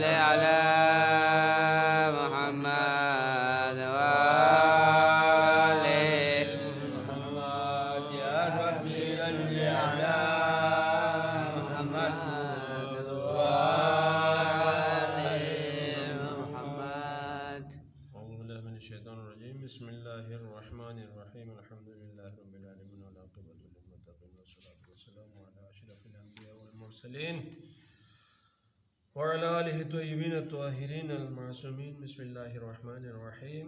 صل على محمد وآل محمد يا ربي صل على محمد وآل محمد. أعوذ بالله من الشيطان الرجيم. بسم الله الرحمن الرحيم. الحمد لله رب العالمين والعاقبة للمتقين والصلاة والسلام على أشرف الأنبياء والمرسلين وعلى آله الطيبين الطاهرين المعصومين. بسم الله الرحمن الرحيم.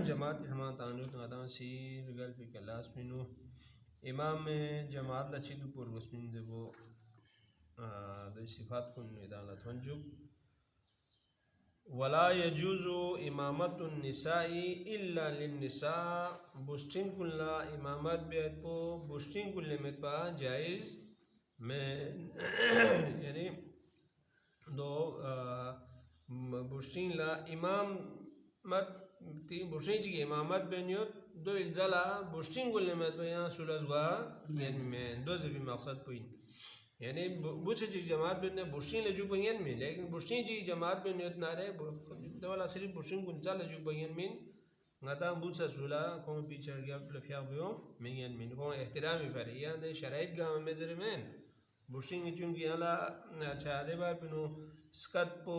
جماعت حمان تانوت غدان سير قلبي كلاس منو إمام جماعت لچيدو پر وسمين دبو دي صفات كن إدالة تنجب. ولا يجوز إمامة النساء إلا للنساء. بوستين كلا إمامات بيت بو بوستين كل متبا جائز من يعني دو بوستين لا إمام مت تي بوستين جي إمامات بنيوت دو إلزالا بوستين كل متبا يان سولازوا يعني من دو زبي مقصد بوين يعني بوشي جماعت بني بوشين لجو بين من لكن بوشين جي جماعت بني نارے دولا صرف بوشين كنزا لجو بين من غدا بوشا سولا كون بيچر گیا لفيا بيو من من كون احترامي فري يعني شرائط گام مزر من بوشين چونكي يالا چاده بار بنو سكت پو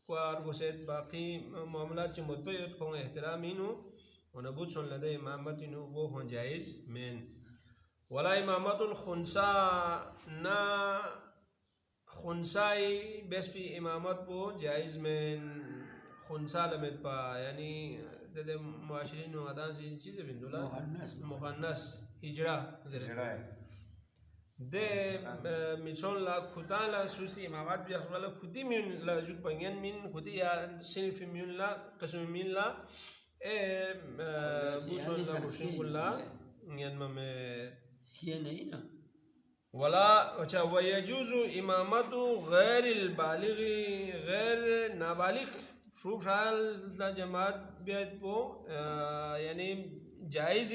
کوار گوسيت باقي معاملات چ متبيت كون احترامي نو ونبوت سن لدى امامت نو وہ ہون جائز من. ولا إمامة الخنسا نا خنساي بس في إمامات بو جائز من خنسا لمت با يعني ده معاشرين وغدان سي چیزه بندولا مخنث هجرة زره ده مثال لا كتان لا سوسي إمامات بيخبلا كتي ميون لا جوك بانيان من كتي يا سنف ميون لا قسم ميون لا بوسون لا بوشين كلا ينمم ولا ويجوز إمامة غير البالغ غير نابالغ شوف حال لا جماعت بيت بو يعني جائز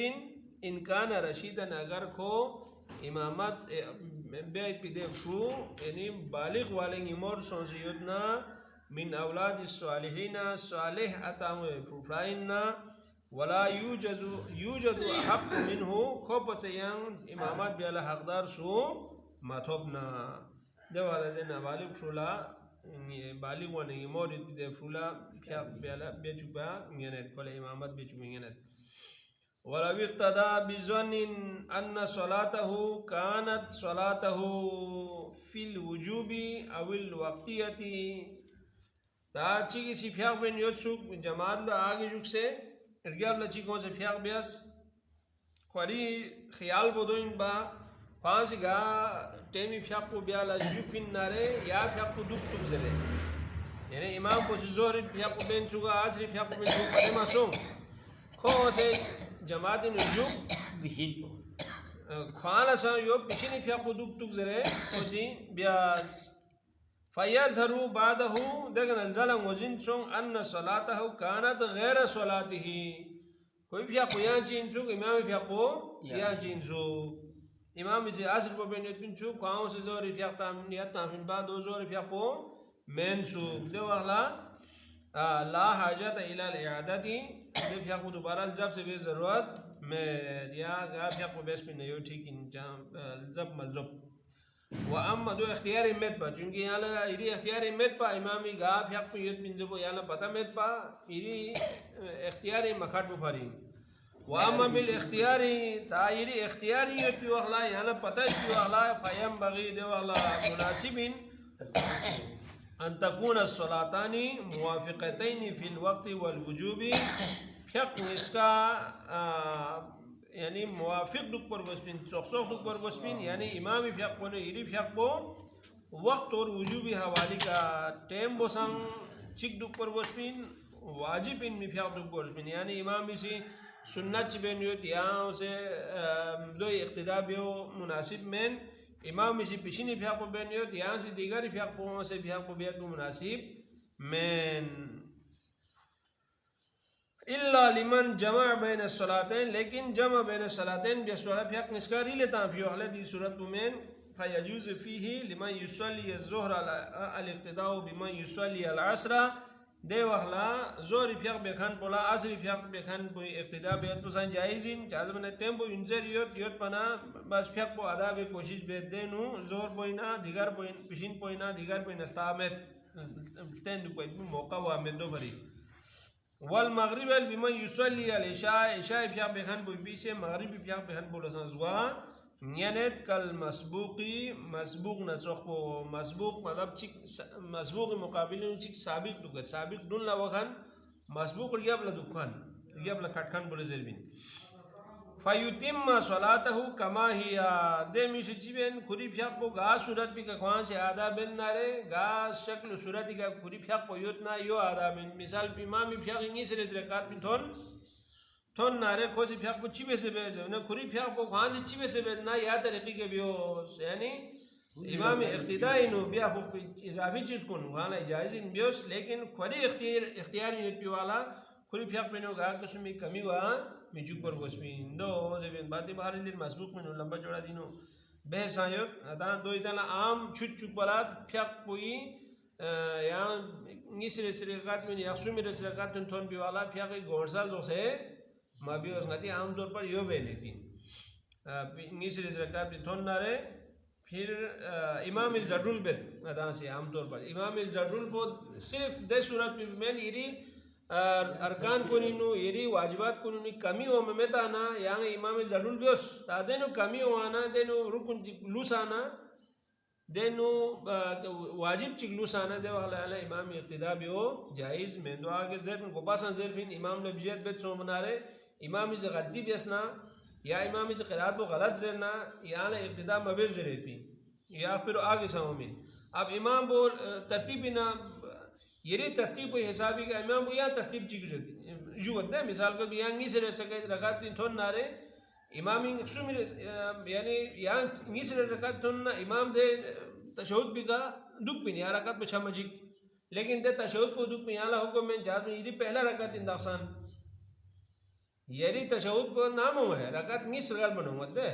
إن كان رشيدا أگر کو إمامات بيت بده شو يعني بالغ والين يمر سنسيودنا من أولاد الصالحين صالح أتامو فروفراينا ولا يوجد أحق منه كوبا يان إمامات بيالا حقدار شو ما توبنا ده ولا دنا بالغ شولا بالغ وانا يمورد بده فولا بيالا بيجوبا ينت كل إمامات بيجوبا ينت. ولا ارتدى بظن أن صلاته كانت صلاته في الوجوب أو الوقتية تاچی سی فیاق بین یوتسوک جماعت لا آگے جوک سے ارگاب لا چیکون سے فیاق بیاس خوری خیال بودوین با فانسی گا ٹیمی فیاق کو بیالا جوکین نارے یا فیاق کو دوک توک زرے یعنی امام کو سی زہر فیاق کو بین چوگا آسری فیاق کو بین چوگا پڑے ماسوم کھو سے جماعت نجوک خوانا سا یو پیشنی فیاق کو دوک توک زرے خوشی بیاس فيظهر بعده دغن الزلم وزن سون أن صلاته كانت غير صلاته کوئی بھی کو یان چین سو امام بھی کو یان چین سو امام سے اصل کو بین بن سو قاو سے زور في تام نیت تام بعد زور في کو من سو دو والا لا حاجت الى الاعاده دے بھی کو دوبارہ جب سے بھی ضرورت میں یا گا بھی کو بیس میں نیو ٹھیک ان جب ملزم. وأما دو اختياري متبا چونکہ یالا ایری اختیاری متبا امامی گاف حق پہ یوت منزبو یالا پتا متبا ایری اختیاری مخاط بفارین. وأما بالاختیاری تا ایری اختیاری یوت پی وخلا یالا پتا پی وخلا فیم بغی دو وخلا مناسبین أن تكون الصلاتان موافقتين في الوقت والوجوب حق اسکا يعني موافق دوك پر گسبين سوخ دوك پر گسبين يعني امامي فيق کو يري فيق کو وقت اور وجوبي حوالي کا ٹائم بوسان چک دوك پر گسبين واجب ان می فيق دوك پر گسبين يعني امامي سی سنت بين يوت یا سے دو اقتداء بیو مناسب من امامي سی پیشنی فيق کو بين يوت یا سے دیگر فيق کو سے فيق کو بیت مناسب من. إلا لمن جمع بين الصلاتين لكن جمع بين الصلاتين بسؤال في حق نسكاري لتان في أهل دي سورة من فيجوز فيه لمن يصلي الظهر الاقتداء بمن يصلي العصر ده وحلا زور فيق بخان بولا عصر فيق بخان بو اقتداء بيت بسان جائزين جازم نه تيمبو ينزر يوت بنا بس فيق بو ادا به کوشش بيت دينو زور بوينا دیگر بوين پشين بوينا دیگر بوين استامت ستند بو موقع وامد دو بري والمغرب بمن يصلي العشاء عشاء فيق بخان بو بيشه مغرب فيق بخان بولا سان زوا نيانت كالمسبوقي مسبوق نسخو مسبوق مطلب چيك مسبوق مقابل چيك سابق دوغت سابق دون لا وخان مسبوق رياب لا دوخان رياب لا خاتخان بول زربين فيتم صلاته كما هي دمش جيبن خوري فياقو غا صورت بي كخوان سے ادا بن نارے غا شکل صورت کا خوري فياقو يوتنا يو ادا بن مثال امام فياق ني سر رکعت بن تون نارے خوشی پھیاق کو چیبے سے بیز ہے انہیں کھری پھیاق کو کھاں سے چیبے سے بیز نا یا طریقی کے بیوس یعنی امام اقتدائی نو بیا خوب اضافی چیز کن وانا اجازین بیوس لیکن کھری اختیاری نیت پی والا کھری پھیاق پینو گا کسمی کمی وا میچوک پر گوشمین دو زبین باتی بہر اندر مسبوق منو لمبا جوڑا دینو بحث آیوک ادان دو ایتانا عام چھوٹ چوک بلا پھیاق پوئی یا نیسر سرقات من یخسو میرے سرقات تون پی والا پھیاقی گورسال دو سے ما بیوس غتی عام طور پر یو بے لیکن نیسر رکعت تھون نارے پھر امام الجرل بیت ادا سے عام طور پر امام الجرل کو صرف دے صورت میں یری ارکان کو نینو یری واجبات کو نینو کمی ہو میں تانا یا امام الجرل بیوس تا دینو کمی ہو آنا دینو رکن لوسانا دینو واجب چک لوسانا دے والا امام اقتداء بیو جائز میں دعا کے زیر کو پاسا زیر بن امام لبجیت بیت سو منارے امام سے غلطی بیسنا یا امام سے قرات کو غلط زرنا یا نا ابتدا مبیز زرے پی یا پھر آگے سامین اب امام بو ترتیب نہ یری ترتیب کو حسابی کا امام یا ترتیب چیز جو ہوتا ہے مثال کو بیان نہیں سے رہ سکے رکعت بھی تھون نہ رہے امام سمیر یعنی یا نہیں سے رکعت تھون نہ امام دے تشہود بھی کا دکھ بھی نہیں رکعت میں چھم مجھک لیکن دے تشہود کو دکھ میں یہاں حکم میں جات میں یہ پہلا رکعت انداخسان یری تشہود کو نام ہوا ہے رکعت نیس رگل بنو مدے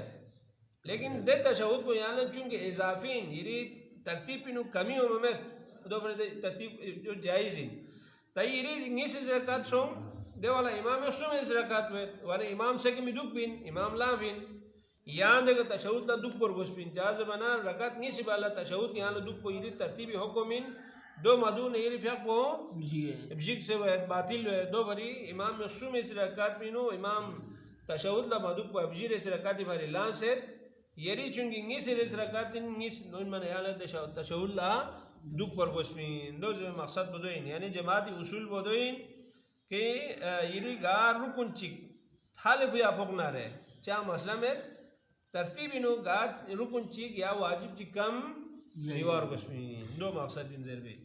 لیکن دے تشہود کو یہاں چونکہ اضافین یری ترتیب پینو کمی ہو میں دو پر ترتیب جو جائزین تا یری نیس رکعت سو دے والا امام سو میں رکعت میں والا امام سے کہ میں دکھ بین امام لا بین یہاں دے تشہود لا دکھ پر گوش بین جاز بنا رکعت نیس بالا تشہود یہاں لا دکھ کو یری ترتیب حکمین دو مدون یری فیق کو بجیک سے باطل دو بری امام مخصوم اس رکعت مینو امام تشہود لا مدوک کو ابجیر اس رکعت بری لان سے یری چونگی نیس اس رکعت نیس نون من یال تشہود لا دک پر گوشمین دو جو مقصد بدوین یعنی جماعتی اصول بدوین کہ یری گار رکن چک تھالے بیا پھوک نہ رہے چاہ مسئلہ میں ترتیب انو گار رکن چک یا واجب چک کم نیوار گوشمین دو مقصد ان زربی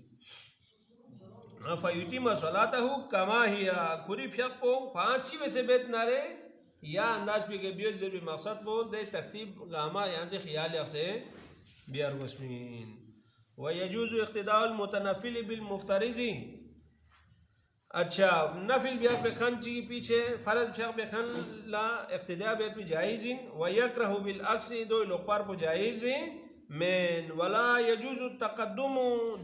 فیتم صلاته کما ہی کھری پھیق کو پانچی میں سے بیت نارے یا انداز پہ کہ بیوز ضروری مقصد کو دے ترتیب گاما یہاں سے خیال سے بیار گسمین ویجوز اقتداء المتنفل بالمفترضی اچھا نفل بیار پہ کھن چی پیچھے فرض پھیق پہ کھن لا اقتداء بیت پہ جائزین ویکرہ بالعکس دو لقپار پہ جائزین من ولا يجوز التقدم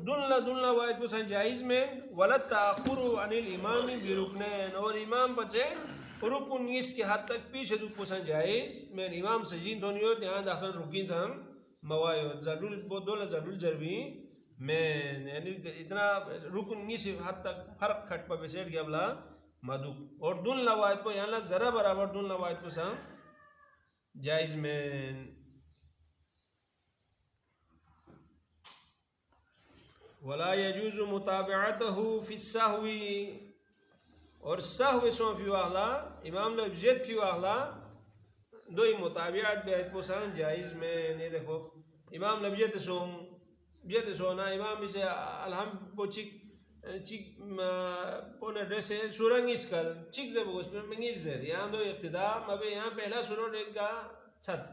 دن واحد پسند جائز میں ولا التاخر عن الامام برکنین اور امام بچے رکن اس کے حد تک پیچھے دو پسند جائز میں امام سجین دھونی ہوتے ہیں داخل رکین سے ہم موائے ضرور دولہ ضرور ضروری میں یعنی اتنا رکن اس حد تک فرق کھٹ پہ بیسیٹ گیا بلا مدوک اور دن واحد پہ یہاں ذرا برابر دن واحد پسند جائز میں ولا يجوز متابعته في السهو اور سهو سو فی والا امام لوگ جد فی والا دو متابعت بیت پسان جائز میں نہیں دیکھو امام لوگ جد سونا امام سے الحمد کو چک پونے ڈریسے سورنگ اس کل چک سے بگوش پر منگیز زر یہاں دو اقتداء مبے یہاں پہلا سورہ ایک کا چھت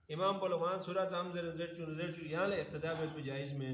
امام بولو وہاں سورہ چام زر چون یہاں لے اقتداء بیت پہ جائز میں